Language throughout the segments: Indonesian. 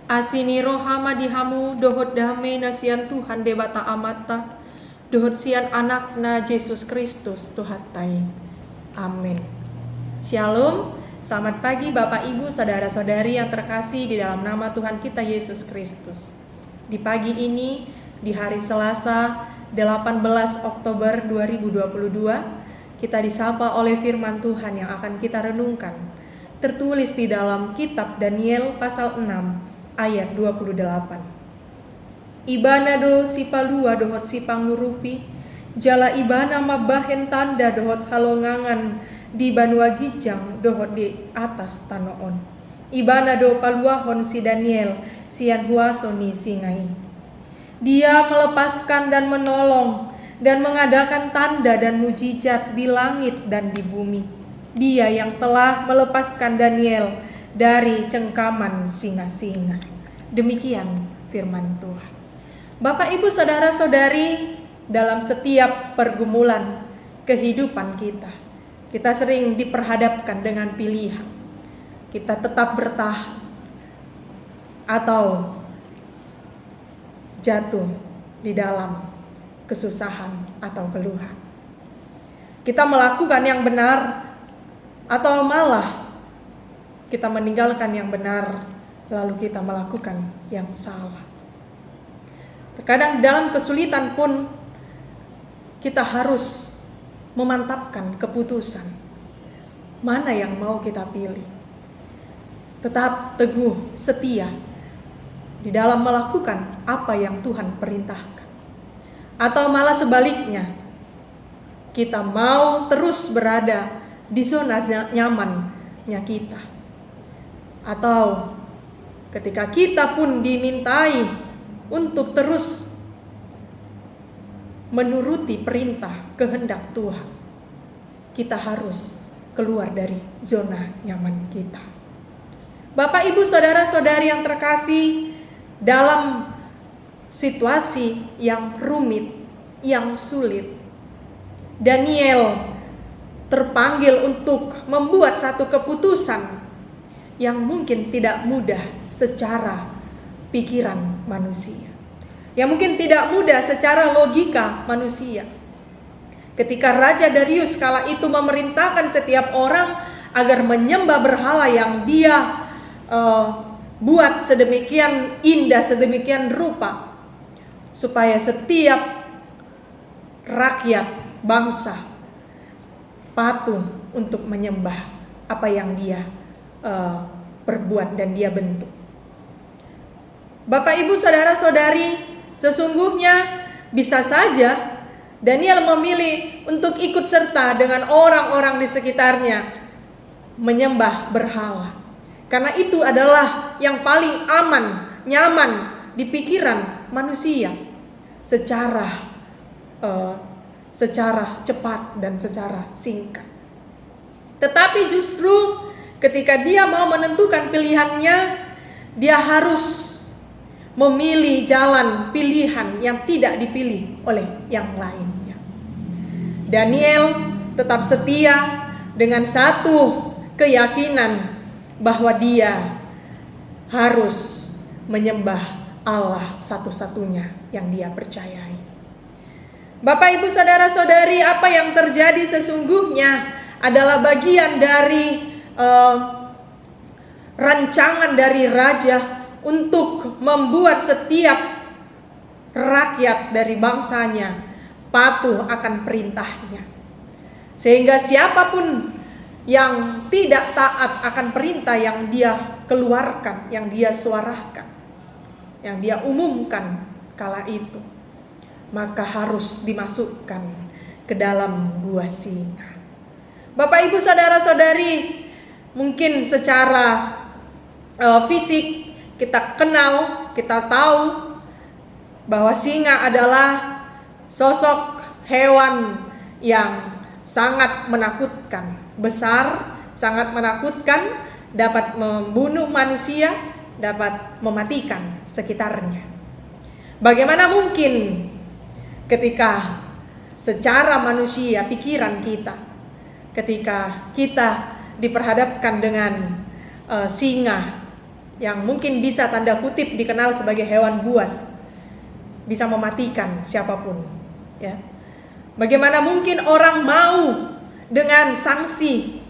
Asini rohama dihamu dohot dame nasian Tuhan debata amata dohot sian anakna Yesus Kristus Tuhatai. Amin. Shalom. Selamat pagi Bapak Ibu saudara-saudari yang terkasih di dalam nama Tuhan kita Yesus Kristus. Di pagi ini di hari Selasa 18 Oktober 2022 kita disapa oleh firman Tuhan yang akan kita renungkan. Tertulis di dalam kitab Daniel pasal 6 ayat 28. Ibana do si palua dohot si pangurupi, jala ibana mabahen tanda dohot halongangan di banua gijang dohot di atas tanoon. Ibana do paluahon si Daniel sian huasoni singai. Dia melepaskan dan menolong dan mengadakan tanda dan mujizat di langit dan di bumi. Dia yang telah melepaskan Daniel dari cengkaman singa-singa. Demikian firman Tuhan. Bapak Ibu saudara-saudari, dalam setiap pergumulan kehidupan kita sering diperhadapkan dengan pilihan. Kita tetap bertahan atau jatuh di dalam kesusahan atau keluhan. Kita melakukan yang benar atau malah kita meninggalkan yang benar lalu kita melakukan yang salah. Terkadang dalam kesulitan pun kita harus memantapkan keputusan mana yang mau kita pilih. Tetap teguh, setia di dalam melakukan apa yang Tuhan perintahkan. Atau malah sebaliknya, kita mau terus berada di zona nyamannya kita. Atau ketika kita pun dimintai untuk terus menuruti perintah kehendak Tuhan, kita harus keluar dari zona nyaman kita. Bapak Ibu saudara-saudari yang terkasih, dalam situasi yang rumit, yang sulit, Daniel terpanggil untuk membuat satu keputusan yang mungkin tidak mudah secara pikiran manusia, yang mungkin tidak mudah secara logika manusia. Ketika Raja Darius kala itu memerintahkan setiap orang agar menyembah berhala yang dia buat sedemikian indah, sedemikian rupa, supaya setiap rakyat bangsa patuh untuk menyembah apa yang dia perbuat dan dia bentuk. Bapak Ibu saudara-saudari, sesungguhnya bisa saja Daniel memilih untuk ikut serta dengan orang-orang di sekitarnya menyembah berhala. Karena itu adalah yang paling aman, nyaman di pikiran manusia secara cepat dan secara singkat. Tetapi justru ketika dia mau menentukan pilihannya, dia harus memilih jalan pilihan yang tidak dipilih oleh yang lainnya. Daniel tetap setia dengan satu keyakinan bahwa dia harus menyembah Allah satu-satunya yang dia percayai. Bapak Ibu saudara-saudari, apa yang terjadi sesungguhnya adalah bagian dari rancangan dari raja untuk membuat setiap rakyat dari bangsanya patuh akan perintahnya. Sehingga siapapun yang tidak taat akan perintah yang dia keluarkan, yang dia suarakan, yang dia umumkan kala itu, maka harus dimasukkan ke dalam gua singa. Bapak Ibu saudara-saudari, mungkin secara fisik kita kenal, kita tahu bahwa singa adalah sosok hewan yang sangat menakutkan, besar, sangat menakutkan, dapat membunuh manusia, dapat mematikan sekitarnya. Bagaimana mungkin ketika secara manusia, pikiran kita, ketika kita diperhadapkan dengan singa yang mungkin bisa tanda kutip dikenal sebagai hewan buas, bisa mematikan siapapun, ya. Bagaimana mungkin orang mau dengan sanksi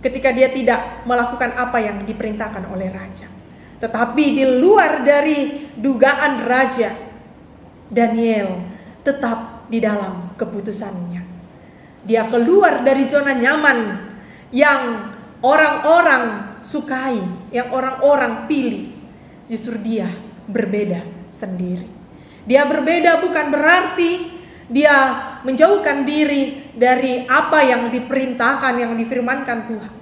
ketika dia tidak melakukan apa yang diperintahkan oleh raja? Tetapi di luar dari dugaan raja, Daniel tetap di dalam keputusannya. Dia keluar dari zona nyaman yang orang-orang sukai, yang orang-orang pilih. Justru dia berbeda sendiri. Dia berbeda bukan berarti dia menjauhkan diri dari apa yang diperintahkan, yang difirmankan Tuhan.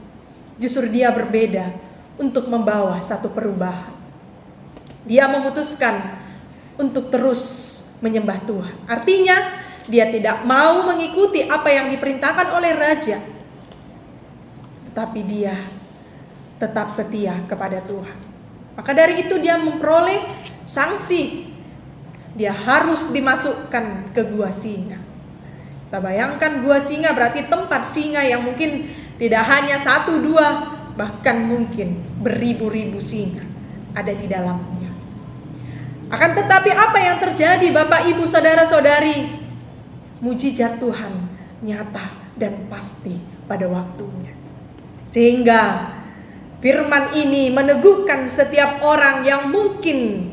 Justru dia berbeda untuk membawa satu perubahan. Dia memutuskan untuk terus menyembah Tuhan. Artinya dia tidak mau mengikuti apa yang diperintahkan oleh raja, tetapi dia tetap setia kepada Tuhan. Maka dari itu dia memperoleh sanksi. Dia harus dimasukkan ke gua singa. Kita bayangkan gua singa berarti tempat singa yang mungkin tidak hanya 1, 2, bahkan mungkin beribu-ribu singa ada di dalamnya. Akan tetapi apa yang terjadi Bapak Ibu Saudara-saudari? Mujizat Tuhan nyata dan pasti pada waktunya. Sehingga firman ini meneguhkan setiap orang yang mungkin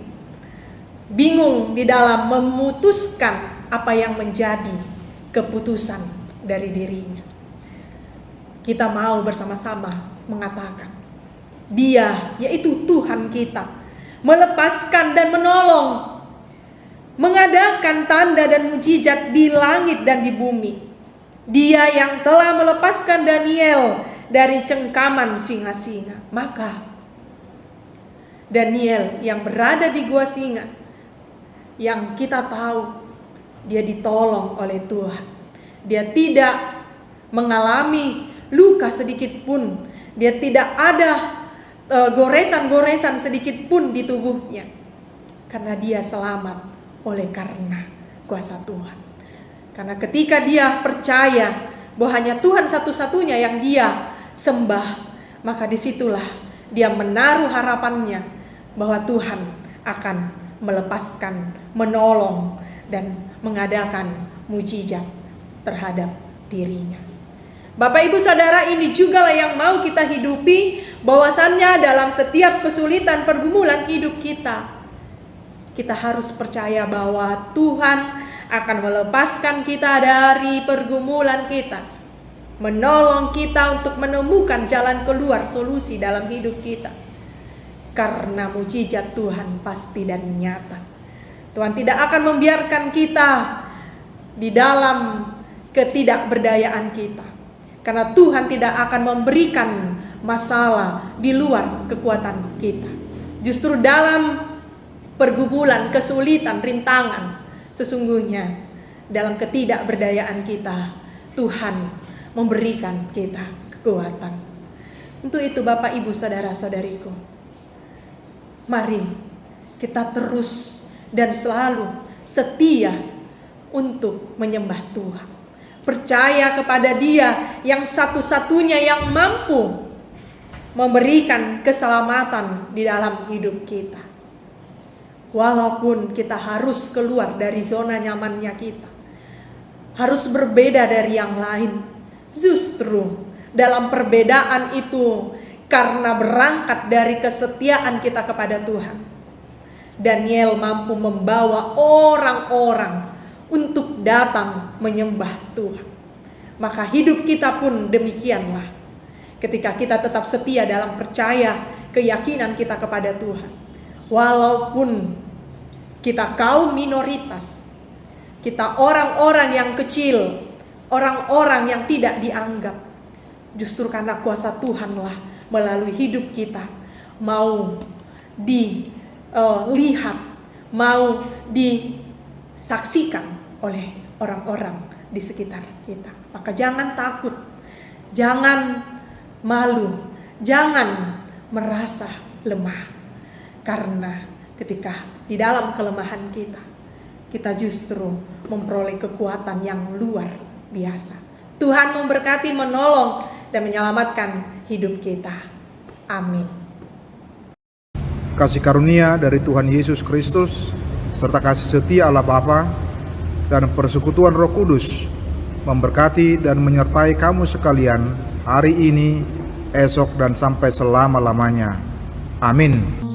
bingung di dalam memutuskan apa yang menjadi keputusan dari dirinya. Kita mau bersama-sama mengatakan, Dia, yaitu Tuhan kita, melepaskan dan menolong, mengadakan tanda dan mujizat di langit dan di bumi. Dia yang telah melepaskan Daniel dari cengkaman singa-singa. Maka Daniel yang berada di gua singa, yang kita tahu dia ditolong oleh Tuhan. Dia tidak mengalami luka sedikit pun. Dia tidak ada goresan-goresan sedikit pun di tubuhnya. Karena dia selamat oleh karena kuasa Tuhan. Karena ketika dia percaya bahwa hanya Tuhan satu-satunya yang dia sembah, maka disitulah dia menaruh harapannya bahwa Tuhan akan melepaskan, menolong, dan mengadakan mujizat terhadap dirinya. Bapak Ibu Saudara, ini juga lah yang mau kita hidupi, bahwasannya dalam setiap kesulitan pergumulan hidup kita harus percaya bahwa Tuhan akan melepaskan kita dari pergumulan kita, menolong kita untuk menemukan jalan keluar, solusi dalam hidup kita. Karena mujizat Tuhan pasti dan nyata. Tuhan tidak akan membiarkan kita di dalam ketidakberdayaan kita. Karena Tuhan tidak akan memberikan masalah di luar kekuatan kita. Justru dalam pergumulan, kesulitan, rintangan, sesungguhnya dalam ketidakberdayaan kita, Tuhan memberikan kita kekuatan. Untuk itu Bapak Ibu Saudara-saudariku, mari kita terus dan selalu setia untuk menyembah Tuhan. Percaya kepada Dia yang satu-satunya yang mampu memberikan keselamatan di dalam hidup kita. Walaupun kita harus keluar dari zona nyamannya kita, harus berbeda dari yang lain, justru dalam perbedaan itu, karena berangkat dari kesetiaan kita kepada Tuhan, Daniel mampu membawa orang-orang untuk datang menyembah Tuhan. Maka hidup kita pun demikianlah. Ketika kita tetap setia dalam percaya, keyakinan kita kepada Tuhan, walaupun kita kaum minoritas, kita orang-orang yang kecil, orang-orang yang tidak dianggap, justru karena kuasa Tuhanlah melalui hidup kita mau dilihat, mau disaksikan oleh orang-orang di sekitar kita. Maka jangan takut, jangan malu, jangan merasa lemah. Karena ketika di dalam kelemahan kita justru memperoleh kekuatan yang luar biasa. Tuhan memberkati, menolong, dan menyelamatkan hidup kita. Amin. kasih karunia dari Tuhan Yesus Kristus, serta kasih setia Allah Bapa dan persekutuan Roh Kudus memberkati dan menyertai kamu sekalian hari ini, esok, dan sampai selama-lamanya. Amin.